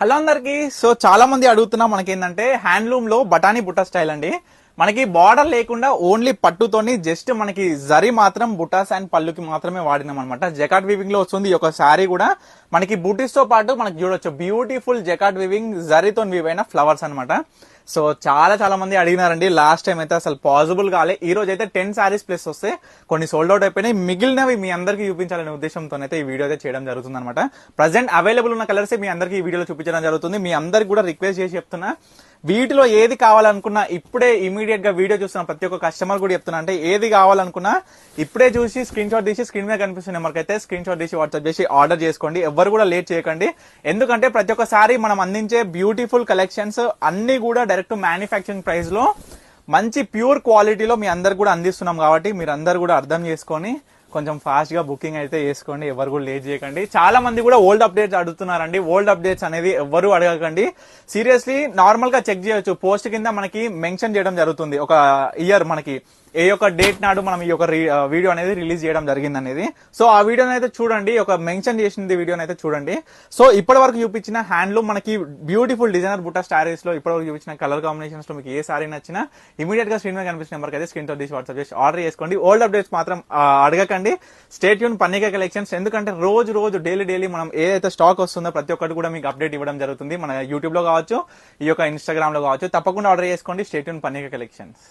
Hello అందరికి. So చాలా మంది అడుగుతున్నా మనకేంటంటే హ్యాండ్లూమ్ లో బటానీ బుట్ట స్టైల్ అండి. మనకి బార్డర్ లేకుండా ఓన్లీ పట్టుతోని జస్ట్ మనకి జరీ మాత్రం బుటాస్ అండ్ పళ్ళుకి మాత్రమే వాడినాం అనమాట. జకాట్ వీవింగ్ లో వస్తుంది ఈ ఒక శారీ కూడా. మనకి బూటీస్ తో పాటు మనకి చూడొచ్చు బ్యూటిఫుల్ జకాట్ వీవింగ్ జరీతో వీవ్ అయిన ఫ్లవర్స్ అనమాట. సో చాలా మంది అడిగినారండి. లాస్ట్ టైం అయితే అసలు పాసిబుల్ కాలే. ఈ రోజు అయితే 10 సారీస్ ప్లస్ వస్తే కొన్ని సోల్డ్ అవుట్ అయిపోయినాయి. మిగిలినవి మీ అందరికీ చూపించాలనే ఉద్దేశంతో అయితే ఈ వీడియో అయితే చేయడం జరుగుతుంది అనమాట. ప్రజెంట్ అవైలబుల్ ఉన్న కలర్స్ మీ అందరికీ ఈ వీడియోలో చూపించడం జరుగుతుంది. మీ అందరికి కూడా రిక్వెస్ట్ చేసి చెప్తున్నా, వీటిలో ఏది కావాలనుకున్నా ఇప్పుడే ఇమీడియట్ గా వీడియో చూస్తున్న ప్రతి ఒక్క కస్టమర్ కూడా చెప్తున్నా, అంటే ఏది కావాలనుకున్నా ఇప్పుడే చూసి స్క్రీన్ షాట్ తీసి స్క్రీన్ మీద కనిపిస్తున్న నెంబర్కి అయితే స్క్రీన్ షాట్ తీసి వాట్సాప్ చేసి ఆర్డర్ చేసుకోండి. ఎవరు కూడా లేట్ చేయకండి. ఎందుకంటే ప్రతి ఒక్కసారి మనం అందించే బ్యూటిఫుల్ కలెక్షన్స్ అన్ని కూడా డైరెక్ట్ మ్యానుఫ్యాక్చరింగ్ ప్రైస్ లో మంచి ప్యూర్ క్వాలిటీలో మీ అందరు కూడా అందిస్తున్నాం. కాబట్టి మీరు అందరు కూడా అర్థం చేసుకొని కొంచెం ఫాస్ట్ గా బుకింగ్ అయితే చేసుకోండి. ఎవరు కూడా లేట్ చేయకండి. చాలా మంది కూడా ఓల్డ్ అప్డేట్స్ అడుగుతున్నారండి. ఓల్డ్ అప్డేట్స్ అనేది ఎవరు అడగకండి. సీరియస్లీ నార్మల్ గా చెక్ చేయొచ్చు. పోస్ట్ కింద మనకి మెన్షన్ చేయడం జరుగుతుంది ఒక ఇయర్, మనకి ఏ యొక్క డేట్ నాడు మనం ఈ యొక్క వీడియో అనేది రిలీజ్ చేయడం జరిగింది అనేది. సో ఆ వీడియోని అయితే చూడండి, ఒక మెన్షన్ చేసింది వీడియోని అయితే చూడండి. సో ఇప్పటి వరకు చూపించిన హ్యాండ్లూమ్ మనకి బ్యూటిఫుల్ డిజైనర్ బుట్టా స్టారీస్ లో ఇప్పటి వరకు చూపించిన కలర్ కాంబినేషన్స్ లో మీకు ఏ సారీ నచ్చినా ఇమీడియట్ గా స్క్రీన్ మీద కనిపిస్తున్న నెంబర్కి అయితే స్క్రీన్ తో తీసి వాట్సాప్ చేసి ఆర్డర్ చేసుకోండి. ఓల్డ్ అప్డేట్స్ మాత్రం అడగకండి. Stay tune Pannika collections. ఎందుకంటే రోజు డైలీ మనం ఏదైతే స్టాక్ వస్తుందో ప్రతి ఒక్కటి కూడా మీకు అప్డేట్ ఇవ్వడం జరుగుతుంది. మన యూట్యూబ్ లో కావచ్చు, ఈ యొక్క ఇన్స్టాగ్రామ్ లో కావచ్చు. తప్పకుండా ఆర్డర్ చేసుకోండి. Stay tune Pannika collections.